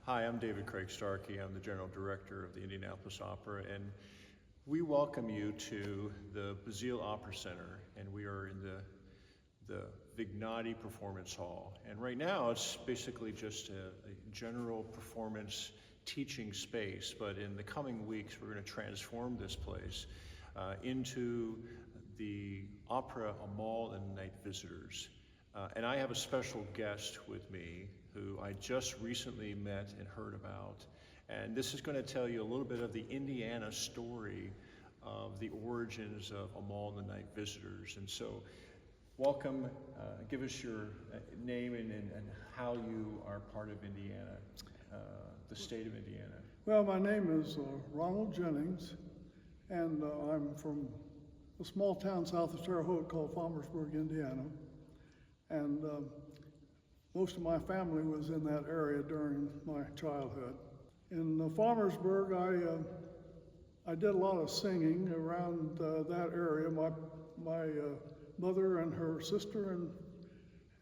Hi, I'm David Craig Starkey. I'm the General Director of the Indianapolis Opera, and we welcome you to the Bazille Opera Center, and we are in the Menotti Performance Hall. And right now it's basically just a general performance teaching space, but in the coming weeks we're going to transform this place into the Opera Amahl and Night Visitors. And I have a special guest with me who I just recently met and heard about. And this is going to tell you a little bit of the Indiana story of the origins of Amahl and the Night Visitors. And so, welcome. Give us your name and how you are part of Indiana, the state of Indiana. Well, my name is Ronald Jennings, and I'm from a small town south of Terre Haute called Farmersburg, Indiana. And most of my family was in that area during my childhood. In Farmersburg, I did a lot of singing around that area. My mother and her sister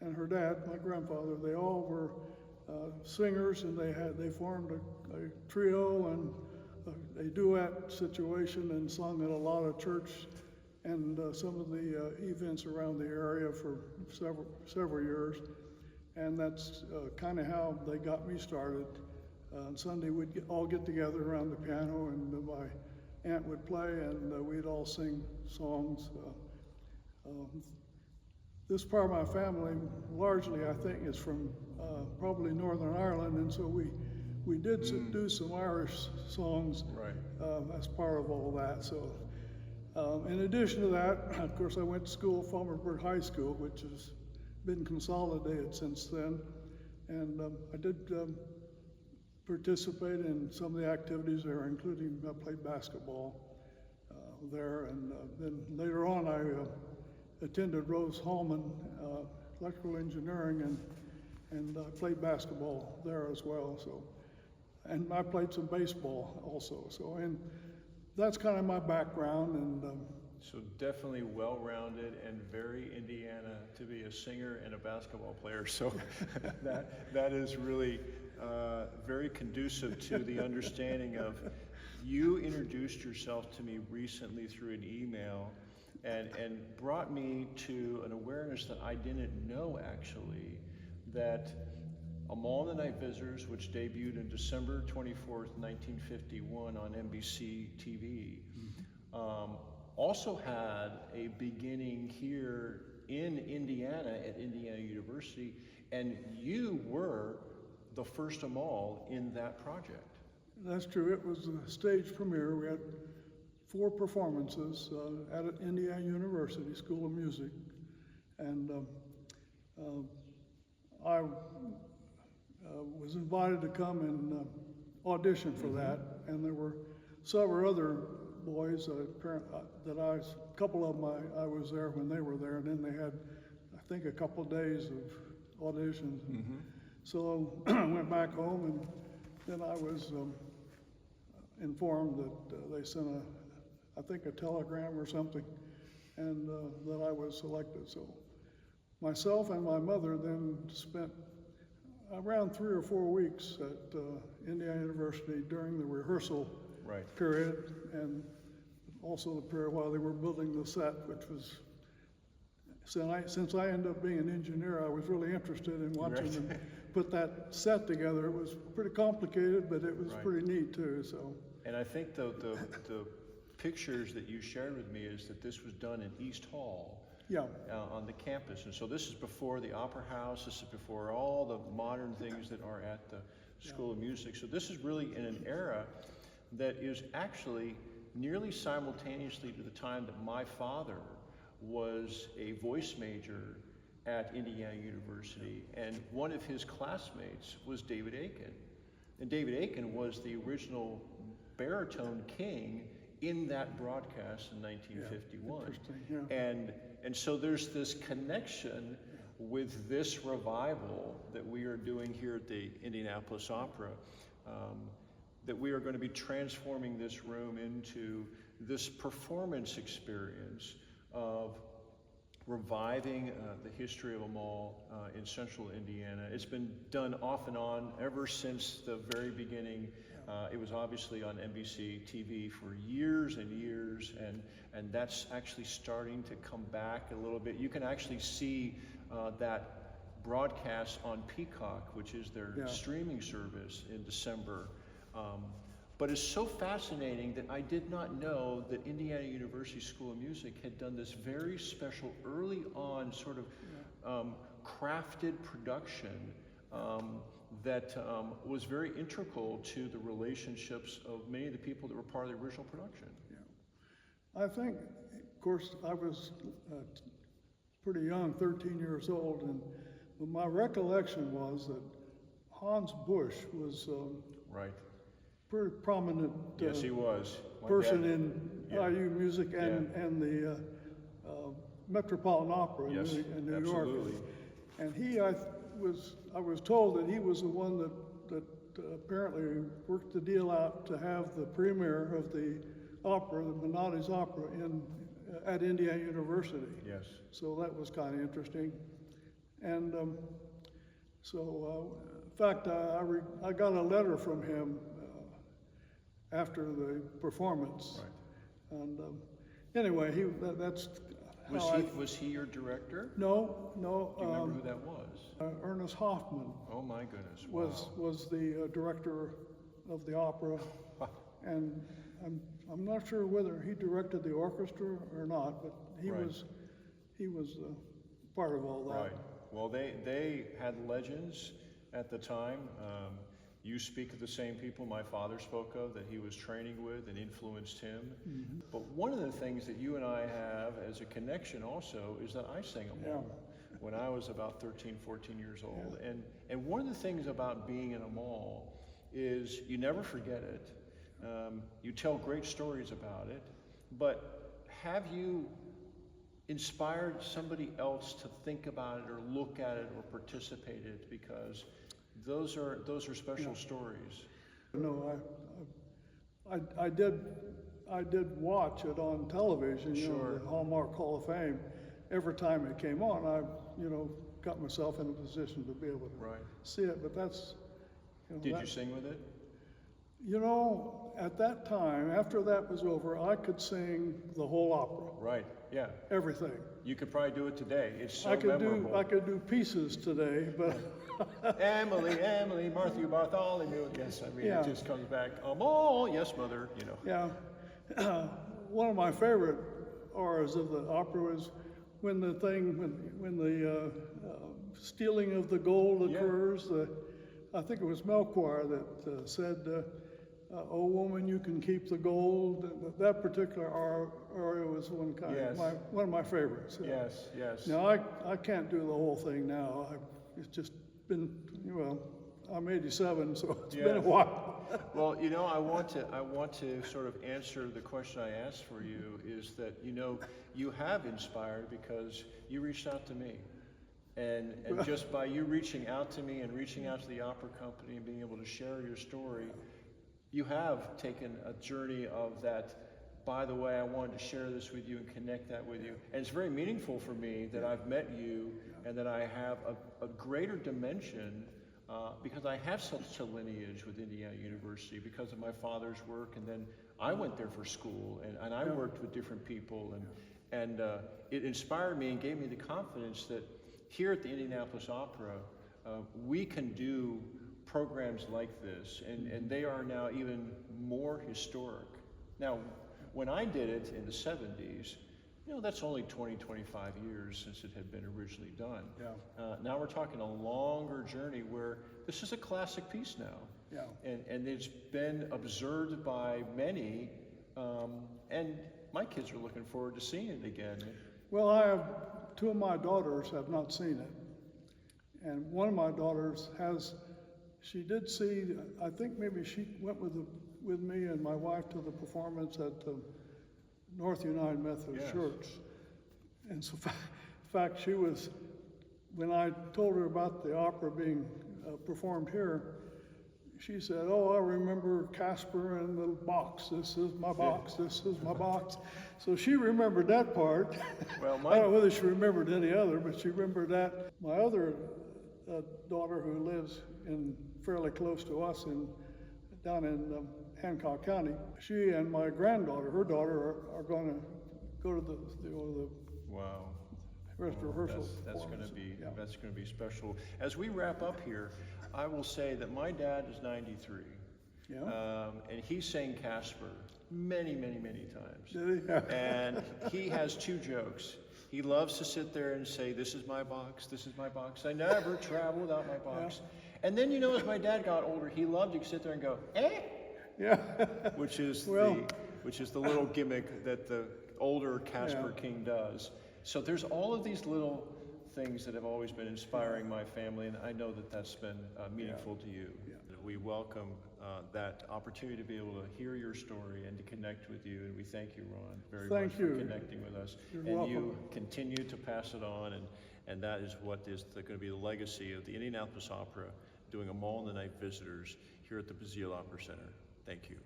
and her dad, my grandfather, they all were singers, and they formed a trio and a duet situation and sung at a lot of church and some of the events around the area for several years. And that's kind of how they got me started. On Sunday we'd all get together around the piano, and my aunt would play, and we'd all sing songs. This part of my family largely, I think, is from probably Northern Ireland, and so we did do some Irish songs as part of all that. So in addition to that, of course, I went to school at Farmersburg High School, which has been consolidated since then, and I did participate in some of the activities there, including I played basketball there, and then later on I attended Rose Hallman Electrical Engineering and played basketball there as well. So, and I played some baseball also. So, and that's kind of my background. And so definitely well-rounded and very Indiana to be a singer and a basketball player. So that is really very conducive to the understanding of, you introduced yourself to me recently through an email and brought me to an awareness that I didn't know actually, that Amahl and the Night Visitors, which debuted on December 24th, 1951 on NBC TV, also had a beginning here in Indiana at Indiana University, and you were the first Amahl in that project. That's true. It was a stage premiere. We had 4 performances at Indiana University School of Music, and I was invited to come and audition for that, and there were several other boys that a couple of them I was there when they were there, and then they had, I think, a couple of days of auditions. So I went back home, and then I was informed that they sent I think a telegram or something, and that I was selected. So myself and my mother then spent around 3 or 4 weeks at Indiana University during the rehearsal period, and also the period while they were building the set, which was, since I ended up being an engineer, I was really interested in watching them put that set together. It was pretty complicated, but it was pretty neat too. So. And I think the pictures that you shared with me is that this was done in East Hall. On the campus, and so this is before the Opera House, this is before all the modern things that are at the School of Music. So this is really in an era that is actually nearly simultaneously to the time that my father was a voice major at Indiana University, and one of his classmates was David Aiken. And David Aiken was the original baritone king in that broadcast in 1951. And so there's this connection with this revival that we are doing here at the Indianapolis Opera, that we are going to be transforming this room into this performance experience of reviving the history of Amahl in central Indiana. It's been done off and on ever since the very beginning. It was obviously on NBC TV for years and years, and that's actually starting to come back a little bit. You can actually see that broadcast on Peacock, which is their streaming service, in December. But it's so fascinating that I did not know that Indiana University School of Music had done this very special early on sort of crafted production that was very integral to the relationships of many of the people that were part of the original production. Yeah. I think, of course, I was pretty young, 13 years old, but my recollection was that Hans Busch was Right. pretty prominent Yes, he was. My person dad- in yeah. IU music and the Metropolitan Opera in Yes, in New absolutely. York. And I was told that he was the one that apparently worked the deal out to have the premiere of the opera, the Menotti's opera, at Indiana University. Yes. So that was kind of interesting. And in fact, I got a letter from him after the performance. Right. And anyway, that's Was he your director? No. Do you remember who that was? Ernest Hoffman Oh my goodness! Wow. was the director of the opera, and I'm not sure whether he directed the orchestra or not, but he Right. was part of all that. Right. Well, they had legends at the time. You speak of the same people my father spoke of that he was training with and influenced him. Mm-hmm. But one of the things that you and I have as a connection also is that I sang Amahl when I was about 13, 14 years old. Yeah. And one of the things about being in Amahl is you never forget it. You tell great stories about it, but have you inspired somebody else to think about it or look at it or participate in it? Because those are special stories. No, I did watch it on television, Sure. the Hallmark Hall of Fame. Every time it came on, I got myself in a position to be able to Right. see it. But that's, Did you sing with it? At that time, after that was over, I could sing the whole opera, Right. Yeah. everything. You could probably do it today. It's so I could memorable. do pieces today, but Emily, Martha, Bartholomew. Yes, I mean Yeah. it just comes back. Amahl, yes, mother. yeah. One of my favorite auras of the opera was when the stealing of the gold Yeah. occurs. I think it was Melchior that said, "Oh woman, you can keep the gold." That particular aria was one Yes. of my favorites. Yes, yes. Now I can't do the whole thing now. It's just been I'm 87, so it's been a Yes. while. Well, I want to sort of answer the question I asked for you is that, you have inspired because you reached out to me. And just by you reaching out to me and reaching out to the opera company and being able to share your story, you have taken a journey of that, by the way, I wanted to share this with you and connect that with you. And it's very meaningful for me that I've met you and that I have a greater dimension because I have such a lineage with Indiana University because of my father's work, and then I went there for school, and I worked with different people, and it inspired me and gave me the confidence that here at the Indianapolis Opera, we can do programs like this, and they are now even more historic. Now, when I did it in the 70s, that's only 20, 25 years since it had been originally done. Yeah. Now we're talking a longer journey where this is a classic piece now. Yeah. And it's been observed by many, and my kids are looking forward to seeing it again. Well, two of my daughters have not seen it, and one of my daughters she did see. I think maybe she went with me and my wife to the performance at the North United Methodist Yes. Church, and so in fact she was. When I told her about the opera being performed here, she said, "Oh, I remember Casper and the box. This is my box. This is my box." So she remembered that part. Well, I don't know whether she remembered any other, but she remembered that. My other daughter, who lives in fairly close to us down in Hancock County, she and my granddaughter, her daughter, are going to go to the wow. first rehearsal. That's going to be Yeah. that's going to be special. As we wrap up here, I will say that my dad is 93, Yeah. and he sang Casper many times. Did he? And he has two jokes. He loves to sit there and say, "This is my box. This is my box. I never travel without my box." And then, as my dad got older, he loved to sit there and go, "Eh," Yeah. which is Well- the little gimmick that the older Casper King does. So there's all of these little things that have always been inspiring my family, and I know that that's been meaningful to you. Yeah. We welcome that opportunity to be able to hear your story and to connect with you, and we thank you, Ron, very Thank much for you. connecting with us. You're And you welcome. continue to pass it on, and that is what is going to be the legacy of the Indianapolis Opera, doing Amahl and the Night Visitors here at the Bazille Opera Center. Thank you.